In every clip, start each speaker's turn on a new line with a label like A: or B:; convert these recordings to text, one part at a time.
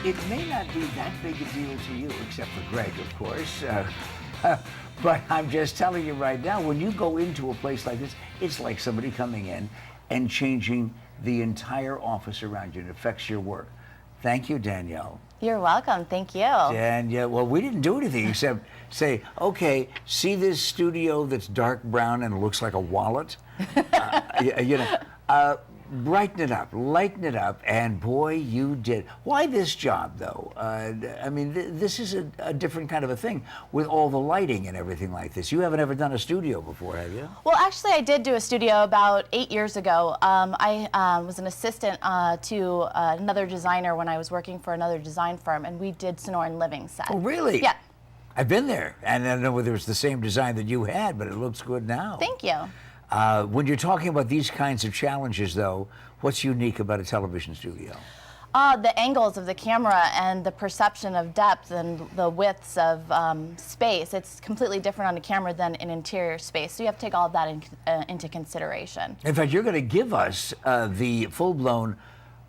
A: it may not be that big a deal to you, except for Greg, of course. But I'm just telling you right now, when you go into a place like this, it's like somebody coming in and changing the entire office around you. It affects your work. Thank you, Danielle.
B: You're welcome. Thank you.
A: And yeah, well, we didn't do anything except say, okay, see this studio that's dark brown and looks like a wallet? Brighten it up, lighten it up, and boy, you did. Why this job, though? I mean, this is a different kind of a thing with all the lighting and everything like this. You haven't ever done a studio before, have you?
B: Well, actually, I did do a studio about 8 years ago. I was an assistant to another designer when I was working for another design firm, and we did Sonoran Living set.
A: Oh, really?
B: Yeah.
A: I've been there, and I don't know whether it's the same design that you had, but it looks good now.
B: Thank you.
A: When you're talking about these kinds of challenges, though, what's unique about a television studio?
B: The angles of the camera and the perception of depth and the widths of space. It's completely different on a camera than an interior space. So you have to take all of that into consideration.
A: In fact, you're going to give us the full-blown,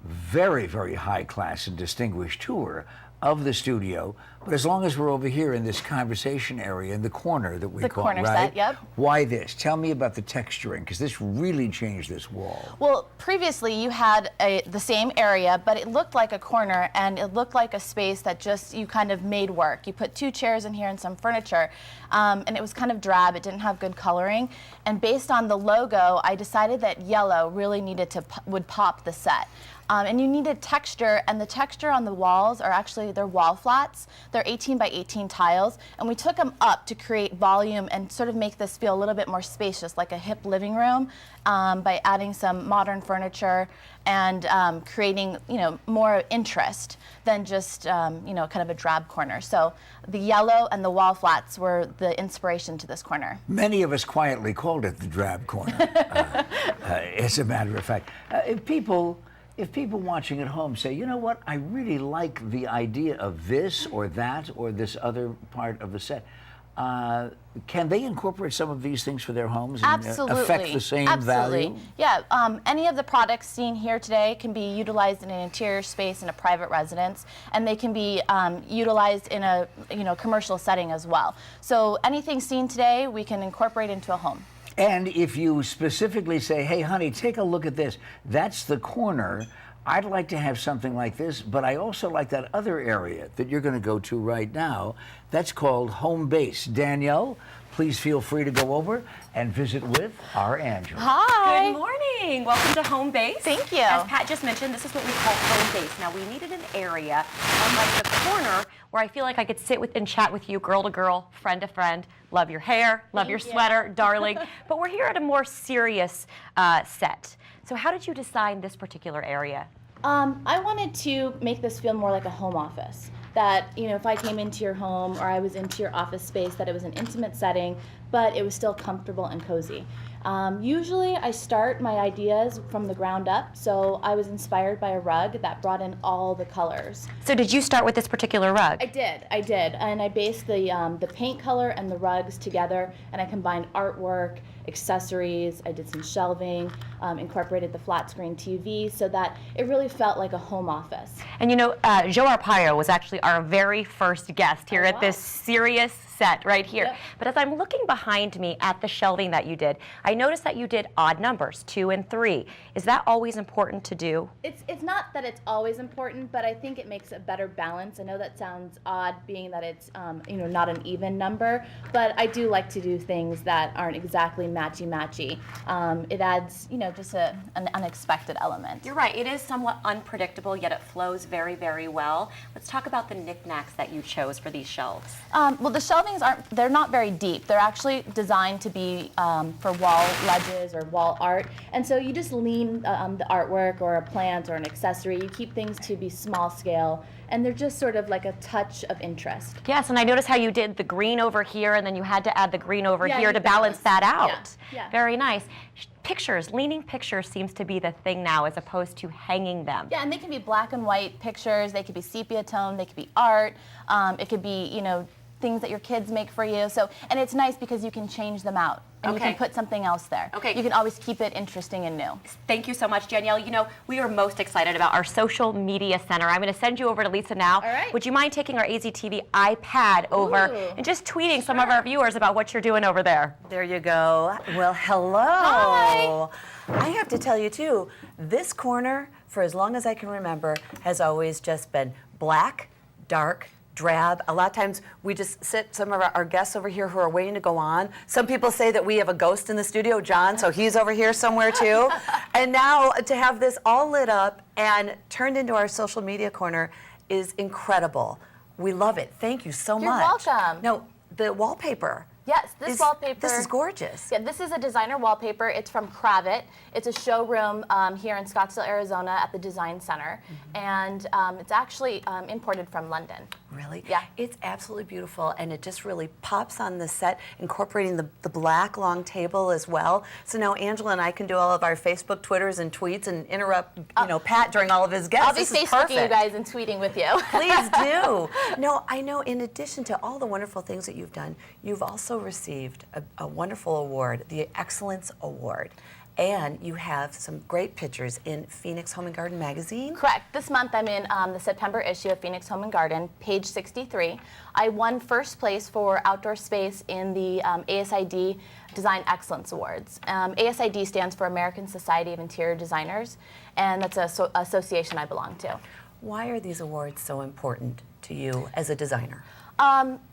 A: very, very high-class and distinguished tour of the studio, but as long as we're over here in this conversation area in the corner that we call,
B: corner
A: right?
B: set, yep.
A: Why this? Tell me about the texturing, because this really changed this wall.
B: Well, previously you had the same area, but it looked like a corner, and it looked like a space that just you kind of made work. You put 2 chairs in here and some furniture, and it was kind of drab. It didn't have good coloring, and based on the logo, I decided that yellow really needed to would pop the set. And you needed texture, and the texture on the walls are actually, they're wall flats. They're 18 by 18 tiles, and we took them up to create volume and sort of make this feel a little bit more spacious, like a hip living room, by adding some modern furniture and creating, more interest than just, kind of a drab corner. So the yellow and the wall flats were the inspiration to this corner.
A: Many of us quietly called it the drab corner, as a matter of fact. If people watching at home say, you know what, I really like the idea of this or that or this other part of the set, can they incorporate some of these things for their homes and
B: Absolutely.
A: affect the same
B: Absolutely.
A: value?
B: Yeah, any of the products seen here today can be utilized in an interior space in a private residence, and they can be utilized in a commercial setting as well. So anything seen today, we can incorporate into a home.
A: And if you specifically say, hey, honey, take a look at this. That's the corner. I'd like to have something like this, but I also like that other area that you're going to go to right now. That's called home base. Danielle, please feel free to go over and visit with our Angela.
B: Hi.
C: Good morning. Welcome to Home Base.
B: Thank you.
C: As Pat just mentioned, this is what we call home base. Now, we needed an area on like the corner where I feel like I could sit with and chat with you, girl to girl, friend to friend. Love your hair, love your sweater, darling. But we're here at a more serious set. So how did you design this particular area?
B: I wanted to make this feel more like a home office. That, if I came into your home or I was into your office space, that it was an intimate setting, but it was still comfortable and cozy. Usually I start my ideas from the ground up, so I was inspired by a rug that brought in all the colors.
C: So did you start with this particular rug?
B: I did, and I based the paint color and the rugs together, and I combined artwork, accessories, I did some shelving, incorporated the flat screen TV so that it really felt like a home office.
C: And Joe Arpaio was actually our very first guest here at this serious set right here.
B: Yep.
C: But as I'm looking behind me at the shelving that you did, I noticed that you did odd numbers, 2 and 3. Is that always important to do?
B: It's not that it's always important, but I think it makes a better balance. I know that sounds odd, being that it's not an even number, but I do like to do things that aren't exactly matchy-matchy. It adds, just an unexpected element.
C: You're right. It is somewhat unpredictable, yet it flows very, very well. Let's talk about the knickknacks that you chose for these shelves.
B: Well, the shelvings they're not very deep. They're actually designed to be for wall ledges or wall art. And so you just lean the artwork or a plant or an accessory. You keep things to be small scale, and they're just sort of like a touch of interest.
C: Yes, and I noticed how you did the green over here, and then you had to add the green over here to balance that out.
B: Yeah.
C: Very nice. Pictures, leaning pictures seems to be the thing now as opposed to hanging them.
B: Yeah, and they can be black and white pictures. They could be sepia tone. They could be art. It could be, things that your kids make for you. So, and it's nice because you can change them out and you
C: Okay.
B: can put something else there.
C: Okay.
B: You can always keep it interesting and new.
C: Thank you so much, Danielle. You know, we are most excited about our social media center. I'm going to send you over to Lisa now.
B: All right.
C: Would you mind taking our AZTV iPad over
B: Ooh,
C: and just tweeting some of our viewers about what you're doing over there?
D: There you go. Well, hello.
B: Hi.
D: I have to tell you, too, this corner, for as long as I can remember, has always just been black, dark, drab. A lot of times we just sit, some of our guests over here who are waiting to go on. Some people say that we have a ghost in the studio, John, so he's over here somewhere too. And now to have this all lit up and turned into our social media corner is incredible. We love it. Thank you so
B: You're
D: much.
B: welcome.
D: No, the wallpaper.
B: Yes, this wallpaper.
D: This is gorgeous.
B: Yeah, this is a designer wallpaper. It's from Kravit. It's a showroom here in Scottsdale, Arizona at the Design Center. And it's actually imported from London.
D: Really?
B: Yeah.
D: It's absolutely beautiful, and it just really pops on the set, incorporating the black long table as well. So now Angela and I can do all of our Facebook, Twitters, and tweets and interrupt, Pat during all of his guests.
B: I'll be
D: This is
B: Facebooking
D: perfect.
B: you guys and tweeting with you.
D: Please do. No, I know in addition to all the wonderful things that you've done, you've also received a wonderful award, the Excellence Award. And you have some great pictures in Phoenix Home and Garden magazine.
B: Correct. This month I'm in the September issue of Phoenix Home and Garden, page 63. I won first place for outdoor space in the ASID Design Excellence Awards. ASID stands for American Society of Interior Designers, and that's an association I belong to.
D: Why are these awards so important to you as a designer?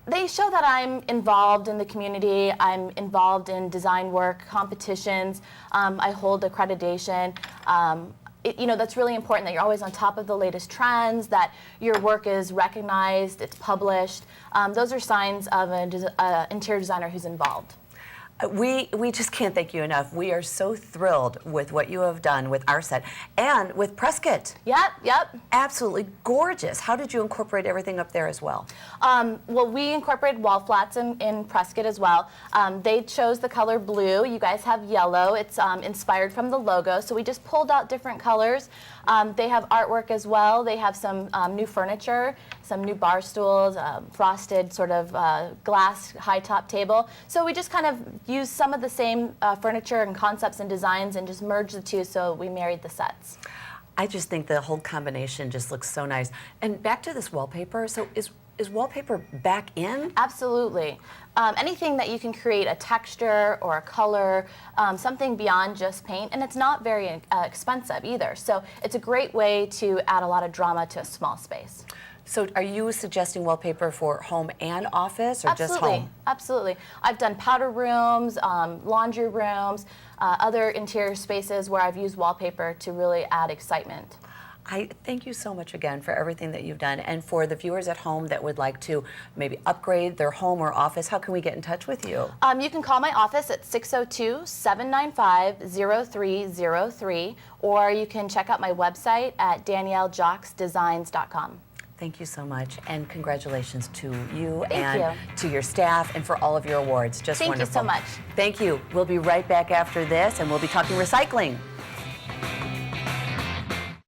B: They show that I'm involved in the community. I'm involved in design work, competitions. I hold accreditation. That's really important that you're always on top of the latest trends, that your work is recognized, it's published. Those are signs of an interior designer who's involved.
D: We just can't thank you enough. We are so thrilled with what you have done with our set and with Prescott.
B: Yep.
D: Absolutely gorgeous. How did you incorporate everything up there as well?
B: Well, we incorporated wall flats in Prescott as well. They chose the color blue. You guys have yellow. It's inspired from the logo, so we just pulled out different colors. They have artwork as well. They have some new furniture, some new bar stools, frosted sort of glass high top table. So we just kind of used some of the same furniture and concepts and designs and just merged the two, so we married the sets.
D: I just think the whole combination just looks so nice. And back to this wallpaper. So is wallpaper back in?
B: Absolutely. Anything that you can create a texture or a color, something beyond just paint, and it's not very expensive either. So it's a great way to add a lot of drama to a small space.
D: So are you suggesting wallpaper for home and office or just home?
B: Absolutely. I've done powder rooms, laundry rooms, other interior spaces where I've used wallpaper to really add excitement.
D: I thank you so much again for everything that you've done. And for the viewers at home that would like to maybe upgrade their home or office, how can we get in touch with you?
B: You can call my office at 602-795-0303, or you can check out my website at daniellejocksdesigns.com.
D: Thank you so much, and congratulations to you
B: Thank you.
D: to your staff and for all of your awards. Just
B: Thank you
D: wonderful.
B: so much.
D: Thank you. We'll be right back after this, and we'll be talking recycling.